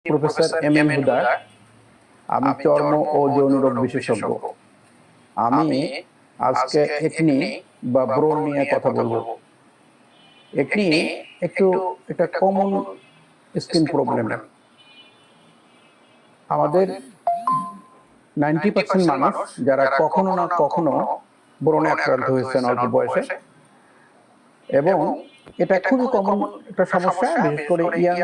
Professor M M হুদা। আমি চর্ম ও যৌন রোগ বিশেষজ্ঞ। আমি আজকে একনি বা ব্রণ নিয়ে কথা বলবো। একনি একটা কমন স্কিন প্রবলেম। আমাদের 90% মানুষ যারা কখনো না কখনো ব্রণে আক্রান্ত হয়েছেন অল্প বয়সে, এবং এটা খুবই কমন একটা সমস্যা, বিশেষ করে ইয়াং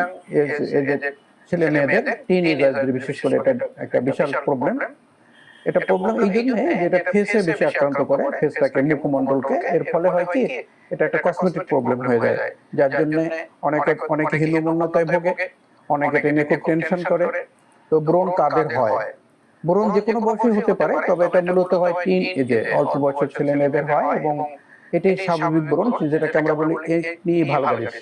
এজের ছেলে মেয়েদের, টিনেজারদের বিশেষ করে এটা একটা বিশাল প্রবলেম। এটা প্রবলেম এই জন্য যেটা ফেসে বেশি আক্রান্ত করে, ফেসটাকে, মুখমণ্ডলকে। এর ফলে হয় কি, এটা একটা কসমেটিক প্রবলেম হয়ে যায়, যার জন্য অনেকে হীনমন্যতায় ভোগে, অনেকে এটা নিয়ে খুব টেনশন করে। তো ব্রণ কাদের হয়? ব্রণ যে কোনো বয়সে হতে পারে, তবে এটা মূলত হয় টিন এজে, অল্প বয়সের ছেলে মেয়েদের হয়, এবং এটাই স্বাভাবিক ব্রণ, যেটাকে আমরা বলি একনি ভালগারিস।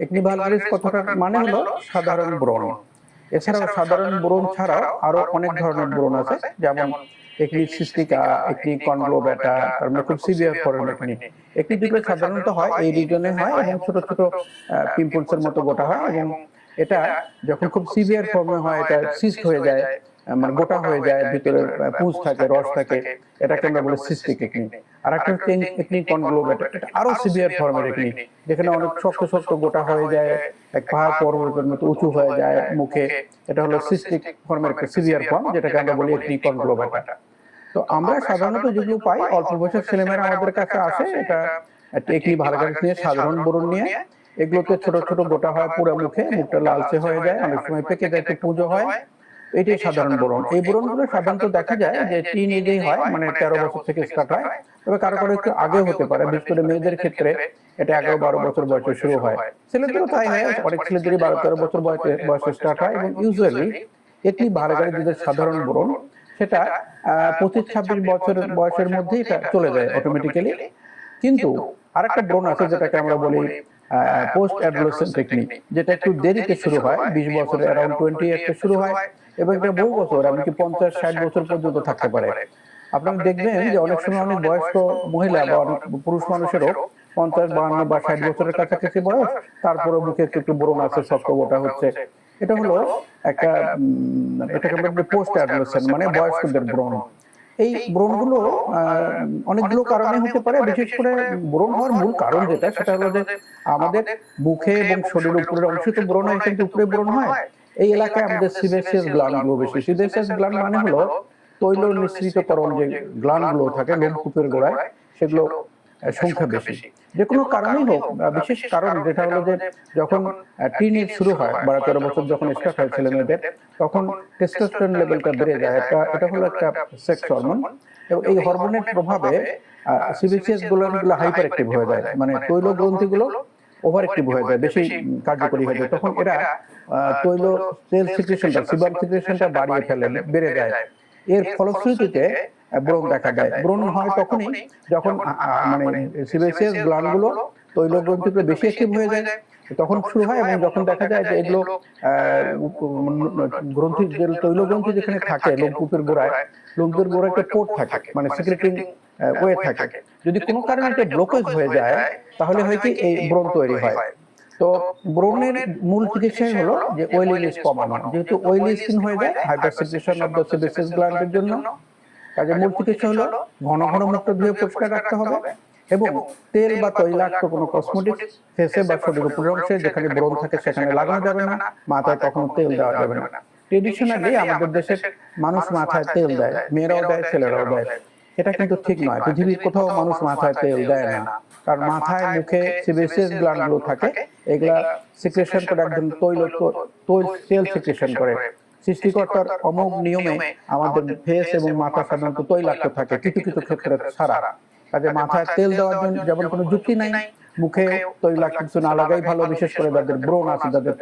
একনি ভালগারিস কথাটার মানে হলো সাধারণ ব্রণ। এছাড়াও সাধারণ ব্রণ ছাড়াও আরো অনেক ধরনের ব্রণ আছে, যেমন একনি সিস্টিকা, একনি কনগ্লোবাটা, তার মানে খুব সিভিয়ার ফর্ম একনি। একনি যেগুলো সাধারণত হয় এই রিজনে হয়, এবং ছোট ছোট পিম্পলসের মতো গোটা হয়, এবং এটা যখন খুব সিভিয়ার ফর্মে হয়, এটা সিস্ট হয়ে যায়, মানে গোটা হয়ে যায়, ভিতরে পুঁজ থাকে, রস থাকে, এটাকে আমরা বলি সিস্টিক একনি। আর একটা হচ্ছে একনি কনগ্লোবাটা, এটা আরো সিভিয়ার ফর্মের একনি, যেখানে অনেক শক্ত শক্ত গোটা হয়ে যায়, এক পাহাড় পর্বতের মতো উঁচু হয়ে যায় মুখে। এটা হলো সিস্টিক ফর্মের একটা সিভিয়ার ফর্ম, যেটাকে আমরা বলি একনি কনগ্লোবাটা। তো আমরা সাধারণত যেগুলো পাই, অল্প বয়সের ছেলেমেয়েরা আমাদের কাছে আসে, এটা একনি ভালগারিস নিয়ে, সাধারণ ব্রণ নিয়ে। এগুলোতে ছোট ছোট গোটা হয় পুরো মুখে, মুখটা লালচে হয়ে যায়, অনেক সময় পেকে যায়, একটু পুঁজো হয়। এটাই সাধারণ ব্রণ। এই ব্রণগুলো সাধারণত দেখা যায় যে টিন এজেই হয়, মানে 13 বছর থেকে স্টার্ট হয়। তবে কারো কারো একটু আগেও হতে পারে, বিশেষ করে মেয়েদের ক্ষেত্রে এটা 11-12 বছর বয়সে শুরু হয়। ছেলেদেরও তাই হয়, অনেক ছেলেদেরই 12-13 বছর বয়সে স্টার্ট হয়। এবং ইউজুয়ালি একনি ভালগারিস যেটা সাধারণ ব্রণ, সেটা 25-26 বছর বয়সের মধ্যে এটা চলে যায় অটোমেটিক্যালি। কিন্তু আরেকটা ব্রণ আছে, যেটাকে আমরা বলি পোস্ট অ্যাডোলেসেন্ট টেকনিক, যেটা একটু দেরিতে শুরু হয়, 20 বছরের অ্যারাউন্ড 20 ইয়ার্সে শুরু হয়, এবং এটা বহু বছর, এমনকি 50-60 বছর পর্যন্ত থাকতে পারে। আপনারা দেখবেন যে অনেক সময় অনেক বয়স্ক মহিলা বা অনেক পুরুষ মানুষেরও 50, 52 বা 60 বছরের কাছাকাছি বয়স, তারপরে মুখে একটু একটু ব্রণ আছে, শক্ত গোটা হচ্ছে। এটা হলো একটা এটাকে আমরা বলি পোস্ট অ্যাডোলেসেন্ট, মানে বয়স্কদের ব্রণ। এই ব্রণগুলো অনেকগুলো কারণে হতে পারে। বিশেষ করে ব্রণ হওয়ার মূল কারণ যেটা, সেটা হলো যে আমাদের মুখে এবং শরীরের উপরের অংশে তো ব্রণ হয়, কিন্তু উপরে ব্রণ হয় এই এলাকায় আমাদের সিবেসিয়াস গ্ল্যান্ডগুলো বেশি। সিবেসিয়াস গ্ল্যান্ড মানে হলো তৈল নিঃসৃতকরণ যে গ্ল্যান্ডগুলো থাকে লোমকূপের গোড়ায়, সেগুলো সংখ্যা বেশি। যে কোনো কারণেই হোক, বিশেষ কারণ যেটা হলো যে যখন টিনেজ শুরু হয়, 12-13 বছর যখন স্টার্ট হয় ছেলে মেয়েদের, তখন টেস্টোস্টেরন লেভেলটা বেড়ে যায়। এটা হলো একটা সেক্স হরমোন, এবং এই হরমোনের প্রভাবে সিবিসিএস গ্ল্যান্ডগুলো হাইপার অ্যাক্টিভ হয়ে যায়, মানে তৈল গ্রন্থিগুলো ওভার অ্যাক্টিভ হয়ে যায়, বেশি কার্যকরী হয়ে যায়। তখন এরা তৈল তেল সিক্রেশনটা, সিবাম সিক্রেশনটা বাড়িয়ে ফেলে, বেড়ে যায়। এর ফলশ্রুতিতে ব্রণ দেখা দেয়। ব্রণ হয় তখনই যখন মানে সিবেসিয়াস গ্ল্যান্ডগুলো তৈল গ্রন্থিগুলো বেশি অ্যাক্টিভ হয়ে যায়, তখন শুরু হয়। এবং যখন দেখা যায় যে এগুলো গ্রন্থি, যে তৈল গ্রন্থি যেখানে থাকে লোমকূপের গোড়ায়, লোমকূপের গোড়ায় একটা পোর্ট থাকে, মানে সিক্রেটিং ওয়ে থাকে। যদি কোনো কারণে একটা ব্লকেজ হয়ে যায়, তাহলে হয় কি, এই ব্রণ তৈরি হয়। তো ব্রণের মূল চিকিৎসাই হলো যে অয়েলিনেস কমানো। যেহেতু অয়েলি স্কিন হয়ে যায় hyper secretion of the sebaceous গ্ল্যান্ডের জন্য, কাজে মূল চিকিৎসা হলো ঘন ঘন মুখটা ধুয়ে পরিষ্কার রাখতে হবে, এবং তেল বা তৈলাক্ত কোনো কসমেটিক্স ফেসে বা শরীরের উপরের অংশে যেখানে ব্রণ থাকে সেখানে লাগানো যাবে না। মাথায় কখনো তেল দেওয়া যাবে না। ট্রেডিশনালি আমাদের দেশের মানুষ মাথায় তেল দেয়, মেয়েরাও দেয়, ছেলেরাও দেয়। এটা কিন্তু ঠিক নয়। পৃথিবীর কোথাও মানুষ মাথায় তেল দেয় না, কারণ মাথায় মুখে সিবেসিয়াস গ্ল্যান্ডগুলো থাকে, এগুলা সিক্রেশন করে একদম তেল সিক্রেশন করে। সৃষ্টিকর্তার অমোঘ নিয়মে আমাদের ফেস এবং মাথা সাধারণত তৈলাক্ত থাকে, কিছু কিছু ক্ষেত্রে ছাড়া। কাজে মাথায় তেল দেওয়ার জন্য যেমন কোনো যুক্তি নাই, মুখে তৈলাক্ত কিছু না লাগাই ভালো, বিশেষ করে যাদের ব্রণ আছে, যাদের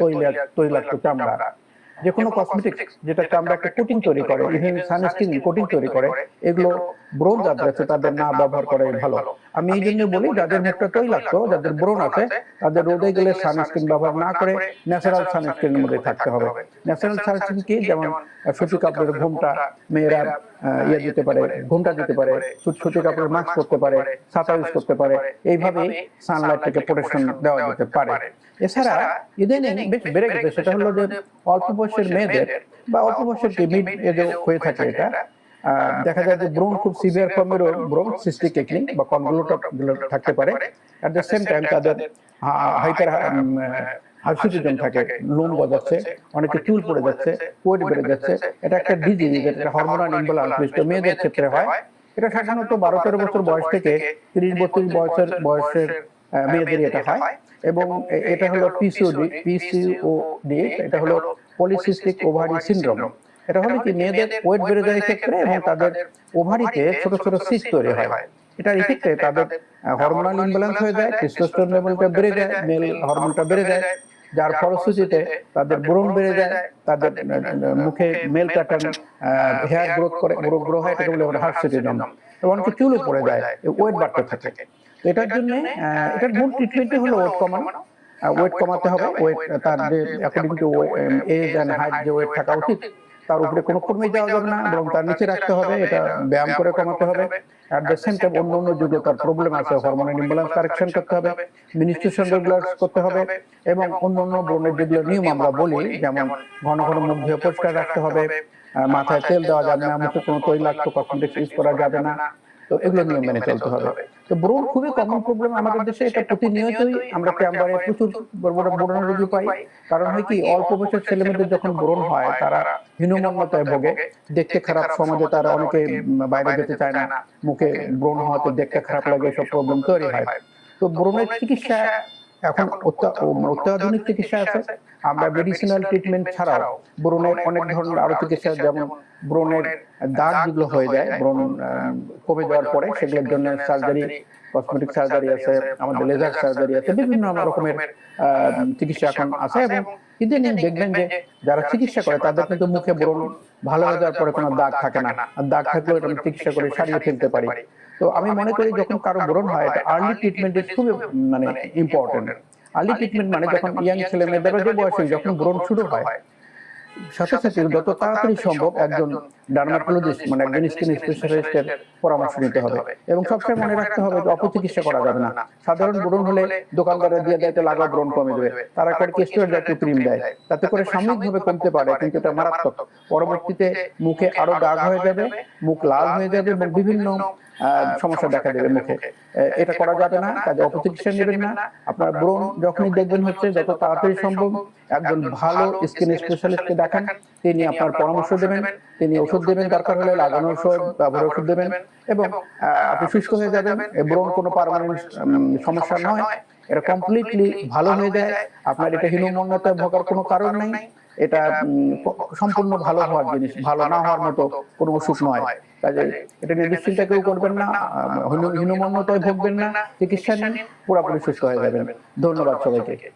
তৈলাক্ত চামড়া। যে কোনো কসমেটিক্স যেটা চামড়া একটা কোটিং তৈরি করে, ইভেন সানস্ক্রিন কোটিং তৈরি করে, এগুলো ব্রণ যাদের আছে তাদের না ব্যবহার করাই ভালো। আমি এই জন্য বলি যাদের মুখটা তৈলাক্ত, যাদের ব্রণ আছে, তাদের রোদে গেলে সানস্ক্রিন ব্যবহার না করে ন্যাচারাল সানস্ক্রিনের মধ্যে থাকতে হবে। ন্যাচারাল সানস্ক্রিন কি, যেমন সুতি কাপড়ের ঘোমটা, মেয়েরা দিতে পারে, ঘোমটা দিতে পারে, সুতি কাপড়ের মাস্ক করতে পারে, ছাতা ইউজ করতে পারে, এইভাবে সানলাইট থেকে প্রোটেকশন দেওয়া যেতে পারে। এছাড়া ইদানিং বেশ বেড়ে গেছে, সেটা হলো যে অল্প বয়সের মেয়েদের বা অল্প বয়সের কি মিড এজে হয়ে থাকে, এটা দেখা যায় যে ব্রণ খুব সিভিয়ার ফর্মের ব্রণ, সিস্টিক একনি বা কনভলিউটেড থাকতে পারে। এট দ্য সেম টাইম তাদের হাইপার হার্সুটিজম থাকে, লোম গজাচ্ছে, অনেকে চুল পড়ে যাচ্ছে, ওয়েট বেড়ে যাচ্ছে। এটা একটা ডিজিজ, এটা হরমোনাল ইমব্যালেন্স বিশিষ্ট মেয়েদের ক্ষেত্রে হয়। এটা সাধারণত 12-13 বছর বয়স থেকে 30-32 বয়সের মেয়েদের এটা হয়। এবং এটা হলো পিসিওডি, এটা হলো পলিসিস্টিক ওভারি সিনড্রোম। এটা হলো কি, মেয়েদের ওয়েট বেড়ে যায় ক্ষেত্রে এবং তাদের ওভারিতে ছোট ছোট সিস্ট তৈরি হয়। এটার ইফেক্টে তাদের হরমোনাল ইমব্যালেন্স হয়ে যায়, টেস্টোস্টেরন লেভেলটা বেড়ে যায়, মেল হরমোনটা বেড়ে যায়, যার ফলশ্রুতিতে তাদের ব্রণ বেড়ে যায়, তাদের মুখে মেল প্যাটার্ন হেয়ার গ্রো হয়, এটাকে বলে হার্সুটিজম। এবং অনেকে চুলও পড়ে যায়, ওয়েট বাড়তে থাকে। এটার জন্য এটার মূল ট্রিটমেন্টই হলো ওয়েট কমানো। ওয়েট কমাতে হবে, ওয়েট তার যে according to age and height যে ওয়েট থাকা উচিত তার উপরে কোনো কমে যাওয়া যাবে না, বরং তার নিচে রাখতে হবে। এটা ব্যায়াম করে কমাতে হবে। অ্যাট দ্য সেম টাইম অন্য যুগে তার প্রবলেম আছে, হরমোনাল ইমব্যালেন্স কারেকশন করতে হবে, মিনিস্ট্রেশন রেগুলার করতে হবে, এবং অন্য ব্রণের যেগুলো নিয়ম আমরা বলি, যেমন ঘন ঘন মুখ ধুয়ে পরিষ্কার রাখতে হবে, মাথায় তেল দেওয়া যাবে না, মুখে কোনো তৈলাক্ত কসমেটিক্স ইউজ করা যাবে না। তো এগুলো নিয়ম মেনে চলতে হবে। তো ব্রণ খুবই কমন প্রবলেম আমাদের দেশে। এটা প্রতিনিয়তই আমরা চেম্বারে প্রচুর ব্রণের রোগী পাই। কারণ হয় কি, অল্প বয়সের ছেলেমেয়েদের যখন ব্রণ হয় তারা হীনমন্যতায় ভোগে, দেখতে খারাপ, সমাজে তারা অনেকে বাইরে যেতে চায় না, মুখে ব্রণ হওয়াতে দেখতে খারাপ লাগে, সব প্রবলেম তৈরি হয়। তো ব্রণের চিকিৎসা এখন অত্যাধুনিক চিকিৎসা আছে। আমরা মেডিসিনাল ট্রিটমেন্ট ছাড়াও ব্রণের অনেক ধরনের আরো চিকিৎসা, যেমন ব্রণের দাগ যেগুলো হয়ে যায় ব্রণ কমে যাওয়ার পরে, সেগুলোর জন্য সার্জারি, কসমেটিক সার্জারি আছে, আমাদের লেজার সার্জারি আছে, বিভিন্ন রকমের চিকিৎসা এখন আছে। এবং ইদানিং দেখবেন যে যারা চিকিৎসা করে তাদের কিন্তু মুখে ব্রণ ভালো হয়ে যাওয়ার পরে কোনো দাগ থাকে না, আর দাগ থাকলেও এটা চিকিৎসা করে সারিয়ে ফেলতে পারি। তো আমি মনে করি যখন কারো ব্রণ হয়, এটা আর্লি ট্রিটমেন্ট ইজ খুবই ইম্পর্টেন্ট। আর্লি ট্রিটমেন্ট মানে যখন ইয়াং ছেলে মেয়েদের যে বয়সে যখন ব্রণ শুরু হয়, সাথে সাথে যত তাড়াতাড়ি সম্ভব একজন ডার্মাটোলজিস্ট একজন স্কিন স্পেশালিস্টের পরামর্শ নিতে হবে। এবং সবসময় মনে রাখতে হবে যে অপচিকিৎসা করা যাবে না। সাধারণ ব্রণ হলে দোকানদারে দিয়ে দেয় লাগা ব্রণ কমে যাবে, তারা করে স্টেরয়েড জাতীয় ক্রিম দেয়, তাতে করে সাময়িকভাবে কমতে পারে, কিন্তু এটা মারাত্মক। পরবর্তীতে মুখে আরো দাগ হয়ে যাবে, মুখ লাল হয়ে যাবে এবং বিভিন্ন সমস্যা দেখা দেবে মুখে। এটা করা যাবে না, কাজে অপচিকিৎসা নেবেন না। আপনার ব্রণ যখনই দেখবেন হচ্ছে, যত তাড়াতাড়ি সম্ভব একজন ভালো স্কিন স্পেশালিস্টকে দেখান, তিনি আপনার পরামর্শ দেবেন, তিনি ওষুধ দেবেন, দরকার হলে লাগানোর ওষুধ, ব্যবহার ওষুধ দেবেন, এবং আপনি সুস্থ হয়ে যাবেন। ব্রণ কোনো পার্মানেন্ট সমস্যা নয়, এটা কমপ্লিটলি ভালো হয়ে যায়। আপনার এটা হীনমন্যতায় ভোগার কোনো কারণ নাই। এটা সম্পূর্ণ ভালো হওয়ার জিনিস, ভালো না হওয়ার মতো কোনো অসুখ নয়। কাজে এটা নিয়ে দুশ্চিন্তা কেউ করবেন না, হীনমন্যতায় ভুগবেন না, চিকিৎসা নিন, পুরোপুরি সুস্থ হয়ে যাবেন। ধন্যবাদ সবাইকে।